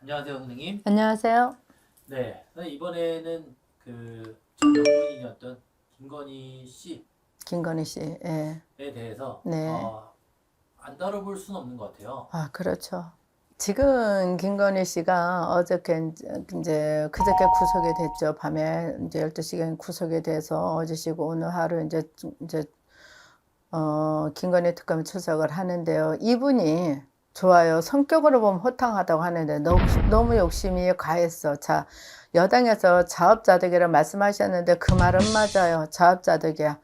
안녕하세요, 선생님. 안녕하세요. 네, 선생님 이번에는 전 영부인이었던 김건희 씨에 김건희 씨. 예. 대해서 네. 안 다뤄볼 수는 없는 것 같아요. 아, 그렇죠. 지금 김건희 씨가 어저께 이제 그저께 구속이 됐죠. 밤에 이제 12시경 구속이 돼서 어제 쉬고 오늘 하루 이제 김건희 특검이 출석을 하는데요. 이분이 좋아요. 성격으로 보면 호탕하다고 하는데 너무 욕심이 과했어. 자, 여당에서 자업자득이라 말씀하셨는데 그 말은 맞아요. 자업자득이야.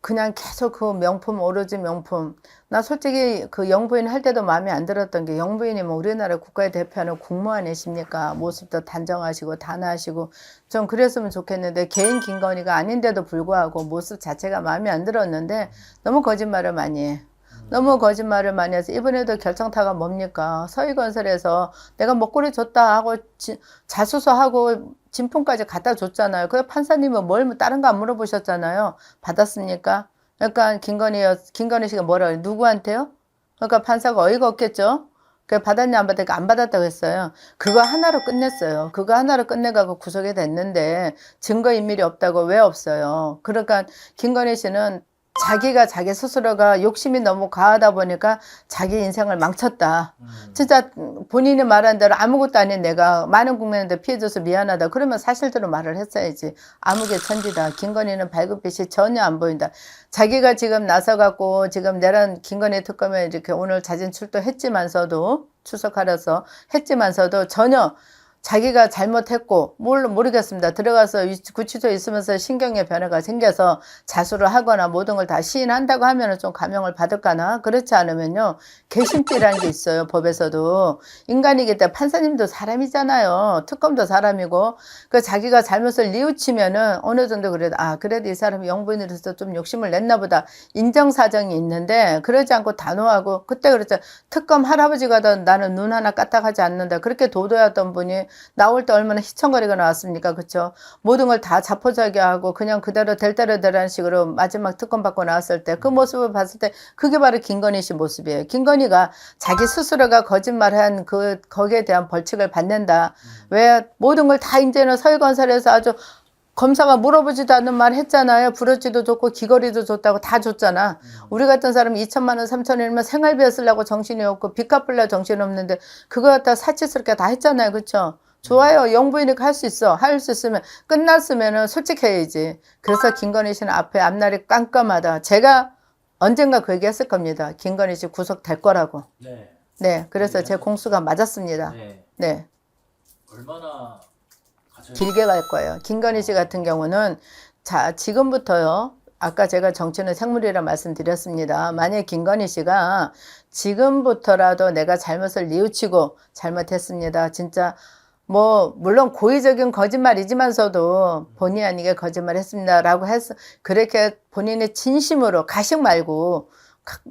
그냥 계속 그 명품 오로지 명품. 나 솔직히 그 영부인 할 때도 마음에 안 들었던 게, 영부인이 뭐 우리나라 국가의 대표하는 국무원이십니까? 모습도 단정하시고 단아하시고 좀 그랬으면 좋겠는데, 개인 김건희가 아닌데도 불구하고 모습 자체가 마음에 안 들었는데 너무 거짓말을 많이 해. 너무 거짓말을 많이 해서 이번에도 결정타가 뭡니까? 서희건설에서 내가 목걸이 줬다 하고 자수서하고 진품까지 갖다 줬잖아요. 그 판사님은 다른 거 안 물어보셨잖아요. 받았습니까? 그러니까 김건희 씨가 뭐라 그래? 누구한테요? 그러니까 판사가 어이가 없겠죠? 그 받았냐 안 받았냐 안 받았다고 했어요. 그거 하나로 끝냈어요. 그거 하나로 끝내가고 구속이 됐는데 증거인멸이 없다고 왜 없어요? 그러니까 김건희 씨는 자기가 자기 스스로가 욕심이 너무 과하다 보니까 자기 인생을 망쳤다. 진짜 본인이 말한 대로 아무것도 아닌 내가 많은 국민한테 피해줘서 미안하다. 그러면 사실대로 말을 했어야지. 암흑의 천지다. 김건희는 발급빛이 전혀 안 보인다. 자기가 지금 나서갖고 지금 내란 김건희 특검에 이렇게 오늘 자진 출석했지만서도 출석하려서 했지만서도 전혀 자기가 잘못했고 모르겠습니다. 들어가서 구치소에 있으면서 신경의 변화가 생겨서 자수를 하거나 모든 걸 다 시인한다고 하면 좀 감형을 받을까나. 그렇지 않으면요, 괘씸죄라는 게 있어요. 법에서도. 인간이기 때문에 판사님도 사람이잖아요. 특검도 사람이고. 그 자기가 잘못을 뉘우치면은 어느 정도 그래도 이 사람이 영부인으로서 좀 욕심을 냈나 보다, 인정사정이 있는데, 그러지 않고 단호하고. 그때 그랬죠. 특검 할아버지가 더 나는 눈 하나 까딱하지 않는다. 그렇게 도도했던 분이 나올 때 얼마나 희청거리가 나왔습니까? 그쵸? 모든 걸 다 자포자기하고 그냥 그대로 될 대로 되라는 식으로 마지막 특검 받고 나왔을 때 그 모습을 봤을 때 그게 바로 김건희 씨 모습이에요. 김건희가 자기 스스로가 거짓말한 거기에 대한 벌칙을 받는다. 왜 모든 걸 다 이제는 서희건설에서 아주 검사가 물어보지도 않는 말 했잖아요. 부러지도 좋고 귀걸이도 줬다고 다 줬잖아. 우리 같은 사람 2천만 원, 3천 원이면 생활비에 쓰려고 정신이 없고 빚 갚으려고 정신이 없는데 그거 갖다 사치스럽게 다 했잖아요. 그쵸? 좋아요. 영부인이니까 할 수 있어. 할 수 있으면 끝났으면은 솔직해야지. 그래서 김건희 씨는 앞날이 깜깜하다. 제가 언젠가 그 얘기 했을 겁니다. 김건희 씨 구속될 거라고. 네. 네. 그래서 제 하셨죠. 공수가 맞았습니다. 네. 네. 얼마나 갇혀야 길게 될까요? 갈 거예요. 김건희 씨 같은 경우는, 자, 지금부터요. 아까 제가 정치는 생물이라 말씀드렸습니다. 만약에 김건희 씨가 지금부터라도 내가 잘못을 뉘우치고 잘못했습니다. 진짜 물론 고의적인 거짓말이지만서도 본의 아니게 거짓말했습니다라고 해서 그렇게 본인의 진심으로, 가식 말고,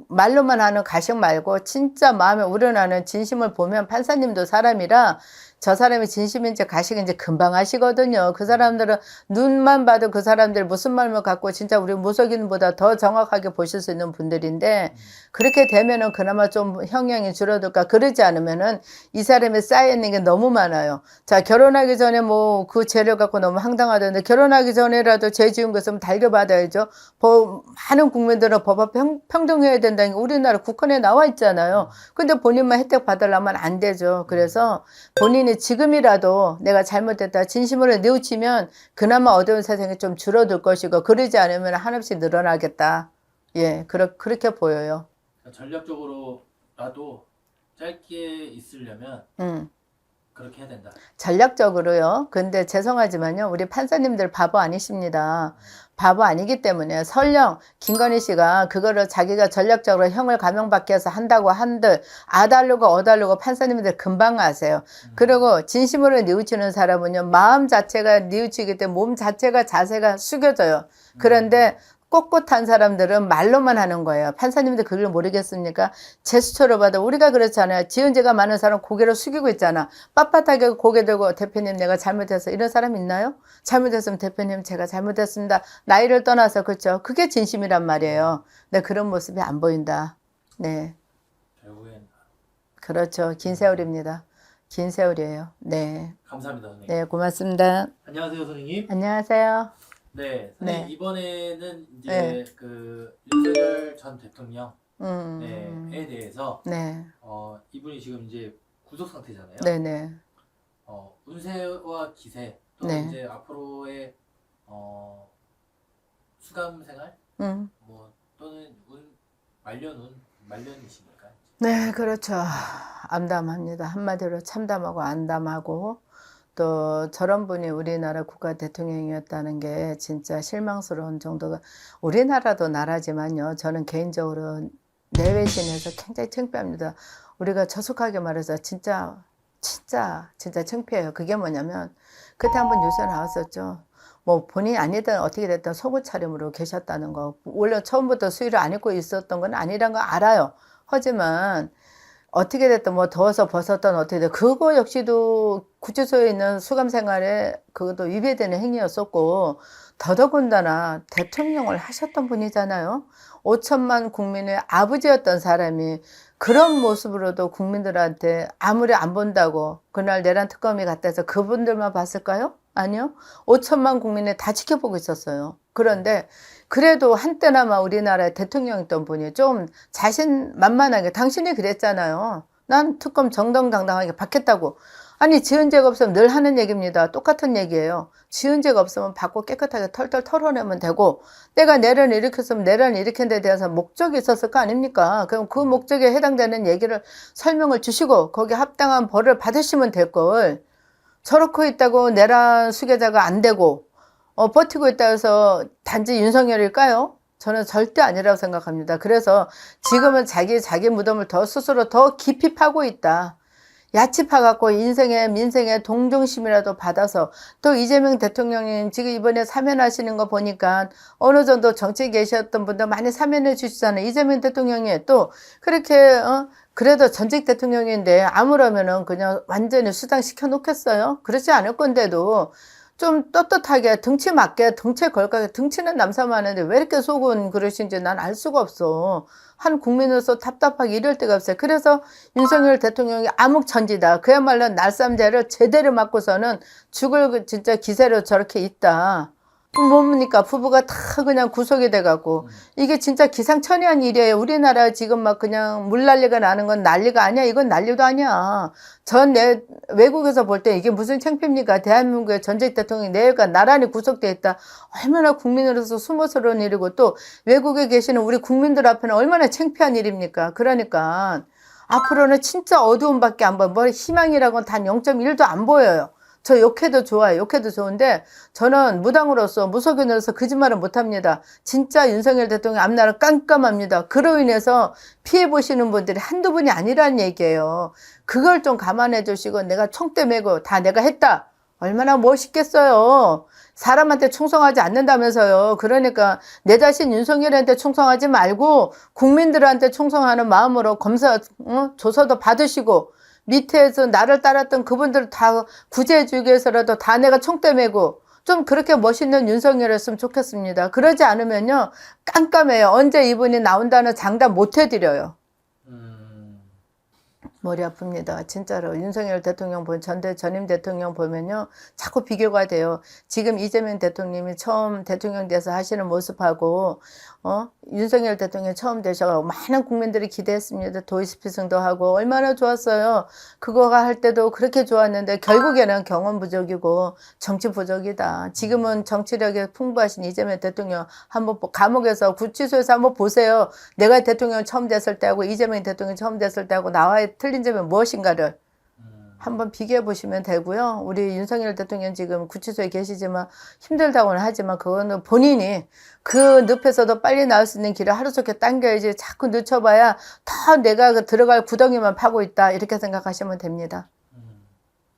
말로만 하는 가식 말고 진짜 마음에 우러나는 진심을 보면 판사님도 사람이라 저 사람이 진심인지 가식인지 금방 아시거든요. 그 사람들은 눈만 봐도 그 사람들 무슨 마음을 갖고 진짜 우리 무속인보다 더 정확하게 보실 수 있는 분들인데, 그렇게 되면은 그나마 좀 형량이 줄어들까. 그러지 않으면은 이 사람이 쌓여있는 게 너무 많아요. 자, 결혼하기 전에 그 죄를 갖고 너무 황당하던데, 결혼하기 전에라도 죄 지은 것은 달겨받아야죠. 많은 국민들은 법 앞에 평등해야 된다는 게 우리나라 국헌에 나와 있잖아요. 근데 본인만 혜택 받으려면 안 되죠. 그래서 본인이 지금이라도 내가 잘못했다 진심으로 뉘우치면 그나마 어려운 세상이 좀 줄어들 것이고, 그러지 않으면 한없이 늘어나겠다. 예, 그렇게 보여요. 그러니까 전략적으로라도 짧게 있으려면 음. 그렇게 해야 된다. 전략적으로요. 근데 죄송하지만요, 우리 판사님들 바보 아니십니다. 바보 아니기 때문에 설령 김건희 씨가 그거를 자기가 전략적으로 형을 감형받게 해서 한다고 한들 아달르고 어달르고 판사님들 금방 아세요. 그리고 진심으로 뉘우치는 사람은요, 마음 자체가 뉘우치기 때문에 몸 자체가 자세가 숙여져요. 그런데 꼿꼿한 사람들은 말로만 하는 거예요. 판사님들 그걸 모르겠습니까? 제스처로 봐도 우리가 그렇잖아요. 지은 죄가 많은 사람 고개를 숙이고 있잖아. 빳빳하게 고개 들고 대표님 내가 잘못해서, 이런 사람 있나요? 잘못했으면 대표님 제가 잘못했습니다. 나이를 떠나서. 그렇죠. 그게 진심이란 말이에요. 근데 그런 모습이 안 보인다. 네. 결국엔 그렇죠. 긴 세월입니다. 긴 세월이에요. 네. 감사합니다, 선생님. 네, 고맙습니다. 안녕하세요, 선생님. 안녕하세요. 네, 선생님 네. 이번에는 이제 네. 그 윤석열 전 대통령 네, 에 네. 대해서 네. 이분이 지금 이제 구속 상태잖아요. 네네. 운세와 기세 또 네. 이제 앞으로의 수감 생활 뭐 또는 말년이시니까. 네, 그렇죠. 암담합니다. 한마디로 참담하고 암담하고 또 저런 분이 우리나라 국가 대통령이었다는 게 진짜 실망스러운 정도가 우리나라도 나라지만요. 저는 개인적으로 내외신에서 굉장히 창피합니다. 우리가 저속하게 말해서 진짜 창피해요. 그게 뭐냐면 그때 한번 뉴스에 나왔었죠. 뭐 본인이 아니든 어떻게 됐든 속옷 차림으로 계셨다는 거. 원래 처음부터 수의를 안 입고 있었던 건 아니란 거 알아요. 하지만 어떻게 됐든 뭐 더워서 벗었던 어떻게 됐든 그거 역시도 구치소에 있는 수감 생활에 그것도 위배되는 행위였었고 더더군다나 대통령을 하셨던 분이잖아요. 5천만 국민의 아버지였던 사람이 그런 모습으로도 국민들한테 아무리 안 본다고 그날 내란 특검이 갔다 해서 그분들만 봤을까요? 아니요. 5천만 국민이 다 지켜보고 있었어요. 그런데 그래도 한때나마 우리나라의 대통령이었던 분이 좀 자신만만하게 당신이 그랬잖아요. 난 특검 정정당당하게 받겠다고. 아니 지은 죄가 없으면 늘 하는 얘기입니다. 똑같은 얘기예요. 지은 죄가 없으면 받고 깨끗하게 털털 털어내면 되고 내가 내란을 일으켰으면 내란을 일으킨 데 대해서 목적이 있었을 거 아닙니까? 그럼 그 목적에 해당되는 얘기를 설명을 주시고 거기에 합당한 벌을 받으시면 될 걸. 저렇게 있다고 내란 수괴자가 안 되고 버티고 있다 해서 단지 윤석열일까요? 저는 절대 아니라고 생각합니다. 그래서 지금은 자기 무덤을 더 스스로 더 깊이 파고 있다. 야치 파갖고 인생의 민생의 동정심이라도 받아서 또 이재명 대통령님 지금 이번에 사면하시는 거 보니까 어느 정도 정치에 계셨던 분들 많이 사면해 주시잖아요. 이재명 대통령이 또 그렇게 그래도 전직 대통령인데 아무라면은 그냥 완전히 수장시켜 놓겠어요? 그렇지 않을 건데도 좀 떳떳하게 등치 맞게 등치에 걸까게 등치는 남삼하는데 왜 이렇게 속은 그러신지 난 알 수가 없어. 한 국민으로서 답답하게 이럴 때가 없어요. 그래서 윤석열 대통령이 암흑천지다. 그야말로 날쌈죄를 제대로 맞고서는 죽을 진짜 기세로 저렇게 있다. 뭡니까? 부부가 다 그냥 구속이 돼갖고 이게 진짜 기상천외한 일이에요. 우리나라 지금 막 그냥 물난리가 나는 건 난리가 아니야. 이건 난리도 아니야. 내 외국에서 볼 때 이게 무슨 창피입니까? 대한민국의 전직 대통령이 내가 나란히 구속돼 있다. 얼마나 국민으로서 수모스러운 일이고 또 외국에 계시는 우리 국민들 앞에는 얼마나 창피한 일입니까? 그러니까 앞으로는 진짜 어두움밖에 안 보여. 뭐 희망이라고는 단 0.1도 안 보여요. 저 욕해도 좋아요. 욕해도 좋은데 저는 무당으로서 무속인으로서 거짓말은 못합니다. 진짜 윤석열 대통령 앞날은 깜깜합니다. 그로 인해서 피해 보시는 분들이 한두 분이 아니라는 얘기예요. 그걸 좀 감안해 주시고 내가 총대 메고 다 내가 했다. 얼마나 멋있겠어요. 사람한테 충성하지 않는다면서요. 그러니까 내 자신 윤석열한테 충성하지 말고 국민들한테 충성하는 마음으로 조서도 받으시고 밑에서 나를 따랐던 그분들 다 구제해 주기 위해서라도 다 내가 총대 메고 좀 그렇게 멋있는 윤석열이었으면 좋겠습니다. 그러지 않으면요 깜깜해요. 언제 이분이 나온다는 장담 못 해드려요. 머리 아픕니다. 진짜로 윤석열 대통령 전임 대통령 보면요 자꾸 비교가 돼요. 지금 이재명 대통령이 처음 대통령 돼서 하시는 모습하고 윤석열 대통령이 처음 되셔서 많은 국민들이 기대했습니다. 도의스피승도 하고 얼마나 좋았어요. 그거가 할 때도 그렇게 좋았는데 결국에는 경험 부족이고 정치 부족이다. 지금은 정치력이 풍부하신 이재명 대통령 한번 감옥에서 구치소에서 한번 보세요. 내가 대통령 처음 됐을 때하고 이재명 대통령 처음 됐을 때하고 나와의 틀린 점이 무엇인가를 한번 비교해 보시면 되고요. 우리 윤석열 대통령 지금 구치소에 계시지만 힘들다고는 하지만 그거는 본인이 그 늪에서도 빨리 나올 수 있는 길을 하루 종일 당겨야지 자꾸 늦춰봐야 다 내가 들어갈 구덩이만 파고 있다. 이렇게 생각하시면 됩니다.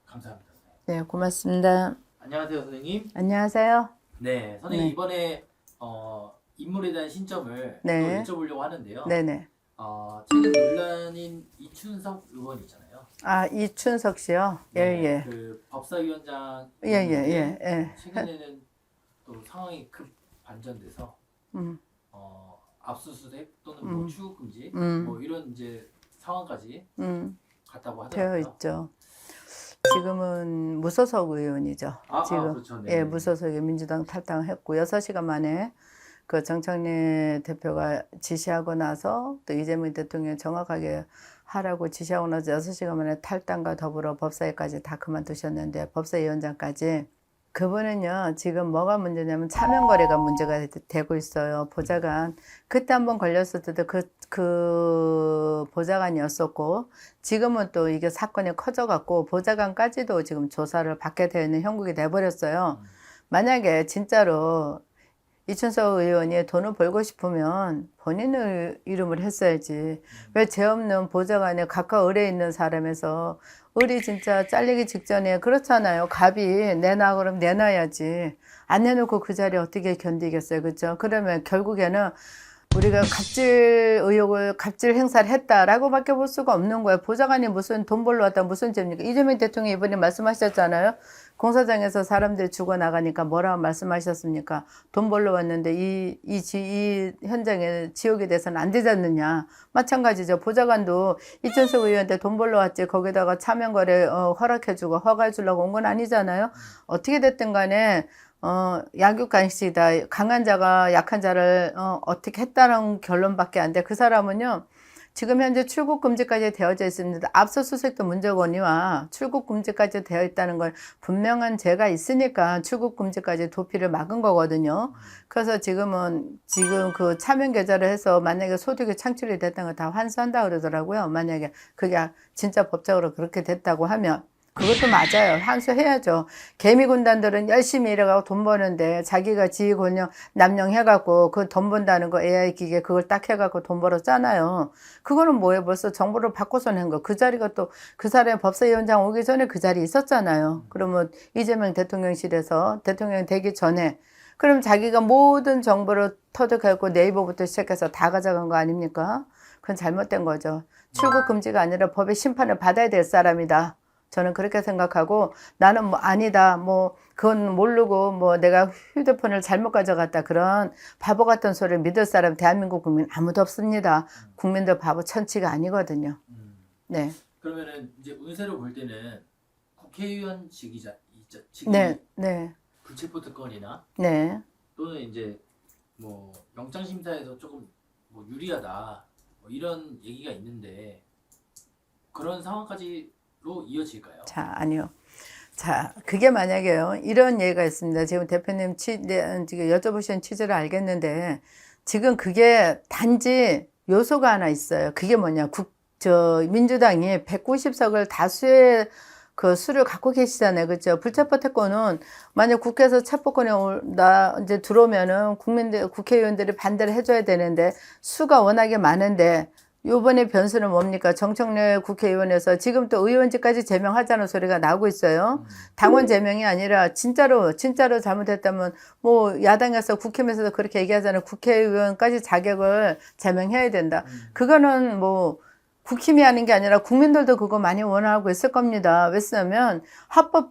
감사합니다. 네, 고맙습니다. 안녕하세요, 선생님. 안녕하세요. 네, 선생님 네. 이번에 인물에 대한 신점을 네. 또 여쭤보려고 하는데요. 네네. 최근 논란인 이춘석 의원 있잖아요. 아, 이춘석 씨요? 네, 예. 그 법사위원장 예. 최근에는 또 상황이 급 반전돼서 압수수색 또는 뭐 출국 금지 뭐 이런 이제 상황까지 갔다고 되어 하더라고요. 있죠. 지금은 무소속 의원이죠. 지금 그렇죠. 네. 예, 무소속에 민주당 탈당했고 6시간 만에 그 정청래 대표가 지시하고 나서 또 이재명 대통령이 정확하게 하라고 지시하고 나서 6시간 만에 탈당과 더불어 법사위까지 다 그만두셨는데 법사위원장까지 그분은요 지금 뭐가 문제냐면 차명거래가 문제가 되고 있어요. 보좌관 그때 한번 걸렸을 때도 그 보좌관이었었고 지금은 또 이게 사건이 커져갖고 보좌관까지도 지금 조사를 받게 되어 있는 형국이 돼버렸어요. 만약에 진짜로 이춘석 의원이 돈을 벌고 싶으면 본인의 이름을 했어야지. 왜 죄 없는 보좌관에 가까운 을에 있는 사람에서 을이 진짜 잘리기 직전에 그렇잖아요. 갑이 내놔 그럼 내놔야지. 안 내놓고 그 자리에 어떻게 견디겠어요. 그렇죠? 그러면 결국에는 우리가 갑질 행사를 했다라고밖에 볼 수가 없는 거예요. 보좌관이 무슨 돈 벌러 왔다 무슨 죄입니까? 이재명 대통령이 이번에 말씀하셨잖아요. 공사장에서 사람들이 죽어나가니까 뭐라고 말씀하셨습니까? 돈 벌러 왔는데 이 현장에 지옥이 돼서는 안 되지 않느냐. 마찬가지죠. 보좌관도 이춘석 의원한테 돈 벌러 왔지 거기다가 차명거래 허락해주고 허가해주려고 온 건 아니잖아요. 어떻게 됐든 간에 약육강식이다. 강한 자가 약한 자를 어떻게 했다는 결론밖에 안 돼. 그 사람은요. 지금 현재 출국 금지까지 되어져 있습니다. 압수수색도 문제거니와 출국 금지까지 되어 있다는 걸 분명한 죄가 있으니까 출국 금지까지 도피를 막은 거거든요. 그래서 지금 그 차명 계좌를 해서 만약에 소득이 창출이 됐다는 걸 다 환수한다 그러더라고요. 만약에 그게 진짜 법적으로 그렇게 됐다고 하면. 그것도 맞아요. 환수해야죠. 개미군단들은 열심히 일해가고 돈 버는데 자기가 지휘권력 남용해갖고 그 돈 번다는 거 AI 기계 그걸 딱 해갖고 돈 벌었잖아요. 그거는 뭐예요? 벌써 정보를 바꿔서 낸 거. 그 자리가 또 그 사람이 법사위원장 오기 전에 그 자리에 있었잖아요. 그러면 이재명 대통령실에서 대통령 되기 전에 그럼 자기가 모든 정보를 터득하고 네이버부터 시작해서 다 가져간 거 아닙니까? 그건 잘못된 거죠. 출국 금지가 아니라 법의 심판을 받아야 될 사람이다. 저는 그렇게 생각하고 나는 뭐 아니다 뭐 그건 모르고 뭐 내가 휴대폰을 잘못 가져갔다 그런 바보 같은 소리를 믿을 사람 대한민국 국민 아무도 없습니다. 국민들 바보 천치가 아니거든요. 네. 그러면은 이제 운세로 볼 때는 국회의원직이 네, 네, 불체포 특권이나 네. 또는 이제 뭐 영장 심사에서 조금 뭐 유리하다 뭐 이런 얘기가 있는데 그런 상황까지 로 이어질까요? 자, 아니요. 자, 그게 만약에요. 이런 예가 있습니다. 지금 대표님 지금 여쭤보신 취지를 알겠는데 지금 그게 단지 요소가 하나 있어요. 그게 뭐냐? 민주당이 190석을 다수의 그 수를 갖고 계시잖아요. 그렇죠? 불체포 특권은 만약 국회에서 체포권이 이제 들어오면은 국회의원들이 반대를 해줘야 되는데 수가 워낙에 많은데 요번에 변수는 뭡니까? 정청래 국회의원에서 지금 또 의원직까지 제명하자는 소리가 나오고 있어요. 당원 제명이 아니라 진짜로 잘못했다면 뭐 야당에서 국힘에서도 그렇게 얘기하잖아요. 국회의원까지 자격을 제명해야 된다. 그거는 뭐 국힘이 하는 게 아니라 국민들도 그거 많이 원하고 있을 겁니다. 왜냐면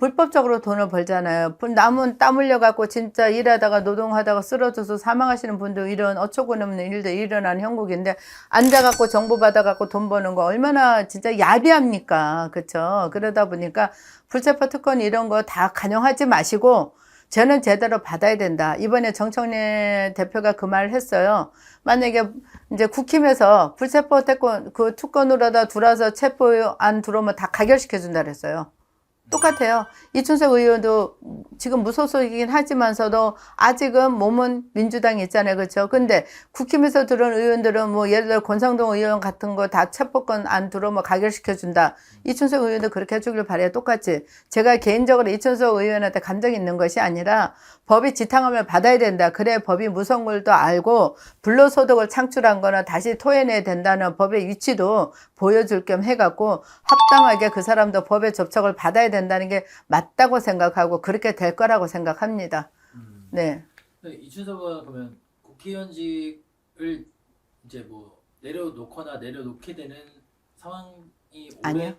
불법적으로 돈을 벌잖아요. 남은 땀 흘려갖고 진짜 일하다가 노동하다가 쓰러져서 사망하시는 분들 이런 어처구니없는 일도 일어나는 형국인데 앉아갖고 정보 받아갖고 돈 버는 거 얼마나 진짜 야비합니까? 그쵸? 그러다 보니까 불체포 특권 이런 거 다 간용하지 마시고 저는 제대로 받아야 된다. 이번에 정청래 대표가 그 말을 했어요. 만약에 이제 국힘에서 불체포 특권, 그 특권으로다 들어와서 체포안 들어오면 다 가결시켜준다 그랬어요. 똑같아요. 이춘석 의원도 지금 무소속이긴 하지만서도 아직은 몸은 민주당이 있잖아요. 그렇죠? 근데 국힘에서 들어온 의원들은 뭐 예를 들어 권상동 의원 같은 거 다 체포권 안 들어오면 가결시켜준다. 이춘석 의원도 그렇게 해주길 바래요. 똑같이. 제가 개인적으로 이춘석 의원한테 감정이 있는 것이 아니라 법이 지탕함을 받아야 된다. 그래 법이 무서운 걸도 알고 불로소득을 창출한 거는 다시 토해내야 된다는 법의 위치도 보여줄 겸 해갖고 합당하게 그 사람도 법의 접촉을 받아야 된다는 게 맞다고 생각하고 그렇게 될 거라고 생각합니다. 네. 이춘석은 그러면 국회의원직을 이제 뭐 내려놓거나 내려놓게 되는 상황이 아니요.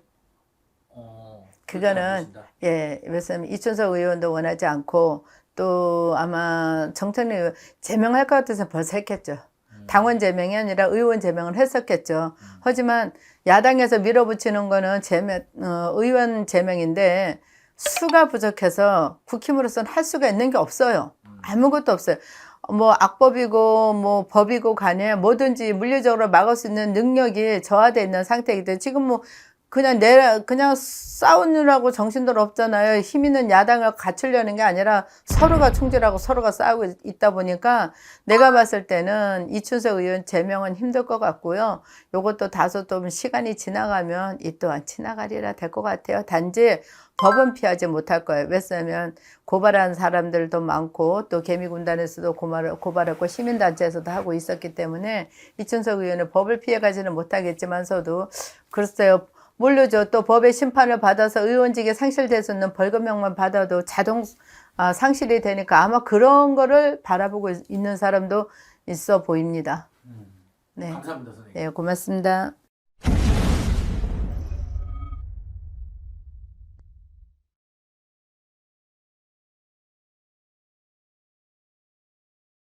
그거는 예, 왜냐면 이춘석 의원도 원하지 않고 또 아마 정청래 의원 제명할 것 같아서 벌써 했겠죠. 당원 제명이 아니라 의원 제명을 했었겠죠. 하지만 야당에서 밀어붙이는 거는 의원 제명인데 수가 부족해서 국힘으로서는 할 수가 있는 게 없어요. 아무것도 없어요. 뭐 악법이고 뭐 법이고 간에 뭐든지 물리적으로 막을 수 있는 능력이 저하되어 있는 상태이기 때문에 지금 뭐 그냥 싸우느라고 정신들 없잖아요. 힘 있는 야당을 갖추려는 게 아니라 서로가 총질하고 서로가 싸우고 있다 보니까 내가 봤을 때는 이춘석 의원 제명은 힘들 것 같고요. 요것도 다소 좀 시간이 지나가면 이 또한 지나가리라 될 것 같아요. 단지 법은 피하지 못할 거예요. 왜냐하면 고발한 사람들도 많고 또 개미군단에서도 고발했고 시민단체에서도 하고 있었기 때문에 이춘석 의원은 법을 피해가지는 못하겠지만서도 글쎄요. 모르죠. 또 법의 심판을 받아서 의원직이 상실될 수 있는 벌금형만 받아도 자동 상실이 되니까 아마 그런 거를 바라보고 있는 사람도 있어 보입니다. 네. 감사합니다, 선생님. 네, 고맙습니다.